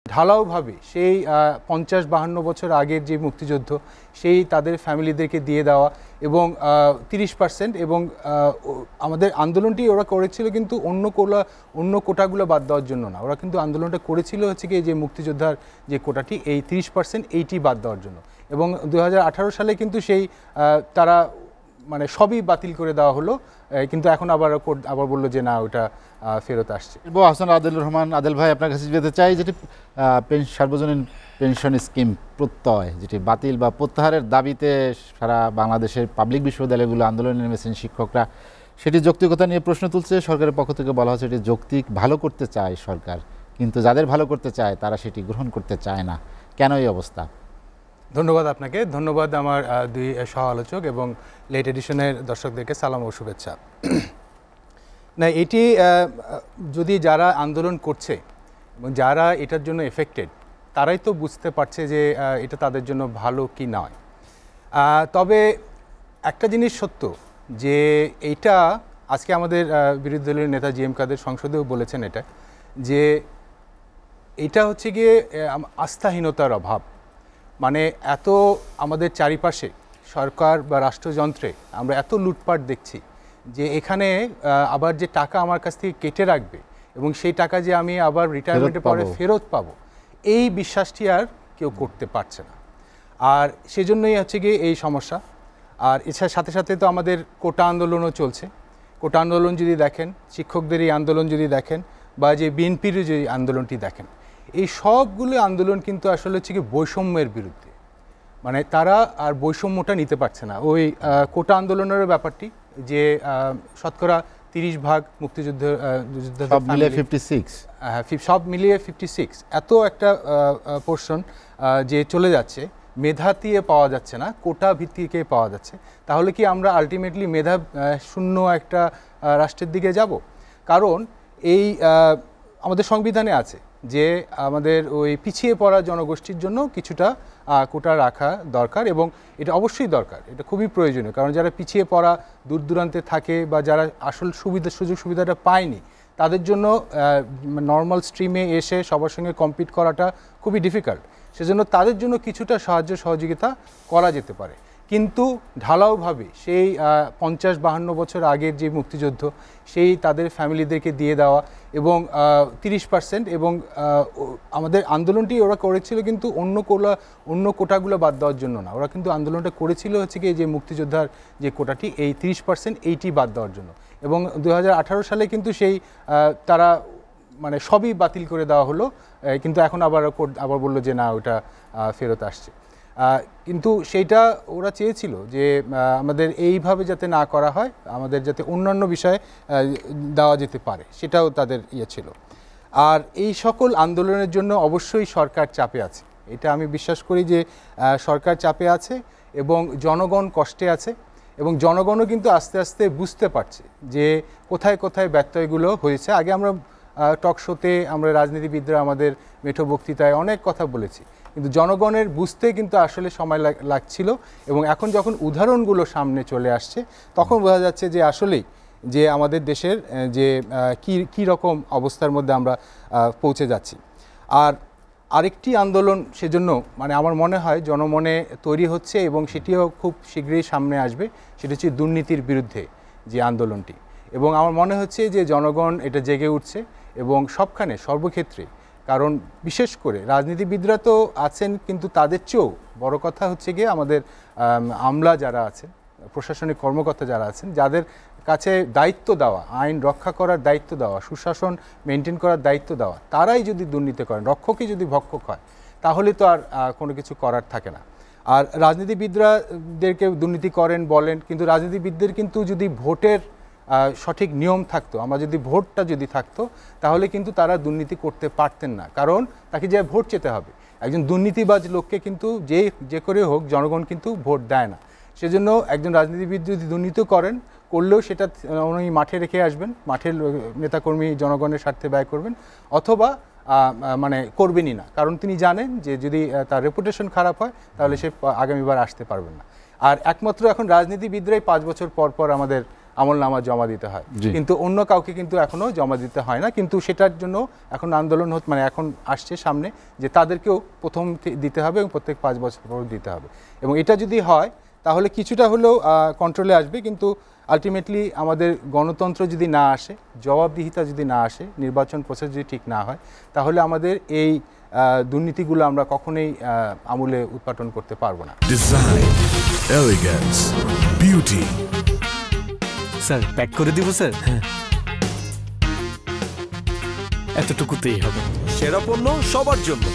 ঢালাওভাবে সেই ৫০-৫২ বছর আগের যে মুক্তিযুদ্ধ সেই তাদের ফ্যামিলিদেরকে দিয়ে দেওয়া এবং ৩০% এবং আমাদের আন্দোলনটি ওরা করেছিল কিন্তু অন্য কোটাগুলো বাদ দেওয়ার জন্য না, ওরা কিন্তু আন্দোলনটা করেছিল হচ্ছে কি যে মুক্তিযোদ্ধার যে কোটাটি এই ৩০% এইটি বাদ দেওয়ার জন্য। এবং ২০১৮ সালে কিন্তু সেই তারা মানে সবই বাতিল করে দেওয়া হলো, কিন্তু এখন আবার বললো যে না ওটা ফেরত আসছে। হাসান আদিলুর রহমান, আদিল ভাই আপনার কাছে যেতে চাই, যেটি সার্বজনীন পেনশন স্কিম প্রত্যয় যেটি বাতিল বা প্রত্যাহারের দাবিতে সারা বাংলাদেশের পাবলিক বিশ্ববিদ্যালয়গুলো আন্দোলনে নেমেছেন শিক্ষকরা, সেটি যৌক্তিকতা নিয়ে প্রশ্ন তুলছে। সরকারের পক্ষ থেকে বলা হচ্ছে এটি যৌক্তিক, ভালো করতে চায় সরকার, কিন্তু যাদের ভালো করতে চায় তারা সেটি গ্রহণ করতে চায় না। কেন এই অবস্থা? ধন্যবাদ আপনাকে, ধন্যবাদ আমার দুই সহ আলোচক এবং লেট এডিশনের দর্শকদেরকে সালাম ও শুভেচ্ছা। না, এটি যদি যারা আন্দোলন করছে এবং যারা এটার জন্য এফেক্টেড তারাই তো বুঝতে পারছে যে এটা তাদের জন্য ভালো কি নয়। তবে একটা জিনিস সত্য যে এইটা আজকে আমাদের বিরোধী দলের নেতা জি.এম. কাদের সংসদেও বলেছেন এটা, যে এটা হচ্ছে গিয়ে আস্থাহীনতার অভাব। মানে এত আমাদের চারিপাশে সরকার বা রাষ্ট্রযন্ত্রে আমরা এত লুটপাট দেখছি যে এখানে আবার যে টাকা আমার কাছ থেকে কেটে রাখবে এবং সেই টাকা যে আমি আবার রিটায়ারমেন্টের পরে ফেরত পাবো, এই বিশ্বাসটি আর কেউ করতে পারছে না। আর সেজন্যই হচ্ছে গিয়ে এই সমস্যা। আর এছাড়া সাথে সাথে তো আমাদের কোটা আন্দোলনও চলছে। কোটা আন্দোলন যদি দেখেন, শিক্ষকদের এই আন্দোলন যদি দেখেন, বা যে বিএনপির যে আন্দোলনটি দেখেন, এই সবগুলো আন্দোলন কিন্তু আসলে হচ্ছে কি বৈষম্যের বিরুদ্ধে। মানে তারা আর বৈষম্যটা নিতে পারছে না। ওই কোটা আন্দোলনের ব্যাপারটি যে শতকরা 30% মুক্তিযুদ্ধ সব মিলিয়ে 56, সব মিলিয়ে 56 এত একটা পোর্শন যে চলে যাচ্ছে, মেধা দিয়ে পাওয়া যাচ্ছে না, কোটা ভিত্তিকে পাওয়া যাচ্ছে। তাহলে কি আমরা আলটিমেটলি মেধা শূন্য একটা রাষ্ট্রের দিকে যাব? কারণ এই আমাদের সংবিধানে আছে যে আমাদের ওই পিছিয়ে পড়া জনগোষ্ঠীর জন্য কিছুটা কোটা রাখা দরকার, এবং এটা অবশ্যই দরকার, এটা খুবই প্রয়োজনীয়। কারণ যারা পিছিয়ে পড়া, দূর দূরান্তে থাকে বা যারা আসল সুযোগ সুবিধাটা পায়নি, তাদের জন্য নর্মাল স্ট্রিমে এসে সবার সঙ্গে কম্পিট করাটা খুবই ডিফিকাল্ট। সেজন্য তাদের জন্য কিছুটা সাহায্য সহযোগিতা করা যেতে পারে, কিন্তু ঢালাওভাবে সেই ৫০-৫২ বছর আগের যে মুক্তিযুদ্ধ সেই তাদের ফ্যামিলিদেরকে দিয়ে দেওয়া এবং ৩০% এবং আমাদের আন্দোলনটি ওরা করেছিল কিন্তু অন্য কোটাগুলো বাদ দেওয়ার জন্য না, ওরা কিন্তু আন্দোলনটা করেছিল হচ্ছে কি যে মুক্তিযোদ্ধার যে কোটাটি এই ৩০% এইটি বাদ দেওয়ার জন্য। এবং ২০১৮ সালে কিন্তু সেই তারা মানে সবই বাতিল করে দেওয়া হলো, কিন্তু এখন আবার বললো যে না ওটা ফেরত আসছে। কিন্তু সেইটা ওরা চেয়েছিল যে আমাদের এইভাবে যাতে না করা হয়, আমাদের যাতে অন্যান্য বিষয়ে দেওয়া যেতে পারে, সেটাও তাদের ইয়ে ছিল। আর এই সকল আন্দোলনের জন্য অবশ্যই সরকার চাপে আছে, এটা আমি বিশ্বাস করি যে সরকার চাপে আছে এবং জনগণ কষ্টে আছে, এবং জনগণও কিন্তু আস্তে আস্তে বুঝতে পারছে যে কোথায় কোথায় ব্যত্যয়গুলো হয়েছে। আগে আমরা টক শোতে আমরা রাজনীতিবিদরা আমাদের মেঠো বক্তৃতায় অনেক কথা বলেছি, কিন্তু জনগণের বুঝতে কিন্তু আসলে সময় লাগছিল, এবং এখন যখন উদাহরণগুলো সামনে চলে আসছে তখন বোঝা যাচ্ছে যে আসলেই যে আমাদের দেশের যে কী রকম অবস্থার মধ্যে আমরা পৌঁছে যাচ্ছি। আর আরেকটি আন্দোলন সেজন্য মানে আমার মনে হয় জনমনে তৈরি হচ্ছে এবং সেটিও খুব শীঘ্রই সামনে আসবে, সেটা হচ্ছে দুর্নীতির বিরুদ্ধে যে আন্দোলনটি। এবং আমার মনে হচ্ছে যে জনগণ এটা জেগে উঠছে এবং সবখানে সর্বক্ষেত্রে, কারণ বিশেষ করে রাজনীতিবিদরা তো আছেন, কিন্তু তাদের চেয়েও বড় কথা হচ্ছে গিয়ে আমাদের আমলা যারা আছেন, প্রশাসনিক কর্মকর্তা যারা আছেন, যাদের কাছে দায়িত্ব দেওয়া, আইন রক্ষা করার দায়িত্ব দেওয়া, সুশাসন মেনটেন করার দায়িত্ব দেওয়া, তারাই যদি দুর্নীতি করেন, রক্ষকই যদি ভক্ষক হয়, তাহলে তো আর কোনো কিছু করার থাকে না। আর রাজনীতিবিদরাদেরকে দুর্নীতি করেন বলেন, কিন্তু রাজনীতিবিদদের কিন্তু যদি ভোটের সঠিক নিয়ম থাকতো, আমরা যদি ভোটটা যদি থাকতো, তাহলে কিন্তু তারা দুর্নীতি করতে পারতেন না, কারণ তাকে যে ভোট চেতে হবে। একজন দুর্নীতিবাজ লোককে কিন্তু যে করে হোক জনগণ কিন্তু ভোট দেয় না। সেজন্য একজন রাজনীতিবিদ যদি দুর্নীতি করলেও সেটা উনি মাঠে রেখে আসবেন, মাঠের নেতাকর্মী জনগণের স্বার্থে ব্যয় করবেন, অথবা মানে করবেনই না, কারণ তিনি জানেন যে যদি তার রেপুটেশন খারাপ হয় তাহলে সে আগামীবার আসতে পারবেন না। আর একমাত্র এখন রাজনীতিবিদরাই 5 বছর পর পর আমাদের আমলনামা জমা দিতে হয়, জি। কিন্তু অন্য কাউকে কিন্তু এখনো জমা দিতে হয় না। কিন্তু সেটার জন্য এখন আন্দোলন মানে এখন আসছে সামনে যে তাদেরকেও প্রথম দিতে হবে এবং প্রত্যেক 5 বছর পর দিতে হবে। এবং এটা যদি হয় তাহলে কিছুটা হলেও কন্ট্রোলে আসবে, কিন্তু আলটিমেটলি আমাদের গণতন্ত্র যদি না আসে, জবাবদিহিতা যদি না আসে, নির্বাচন প্রসেস যদি ঠিক না হয়, তাহলে আমাদের এই দুর্নীতিগুলো আমরা কখনোই আমূলে উৎপাটন করতে পারবো না। Design, elegance, beauty. Sir pack করে দিব স্যার? হ্যাঁ, এতটুকুতেই হবে। সেরা পণ্য সবার জন্য।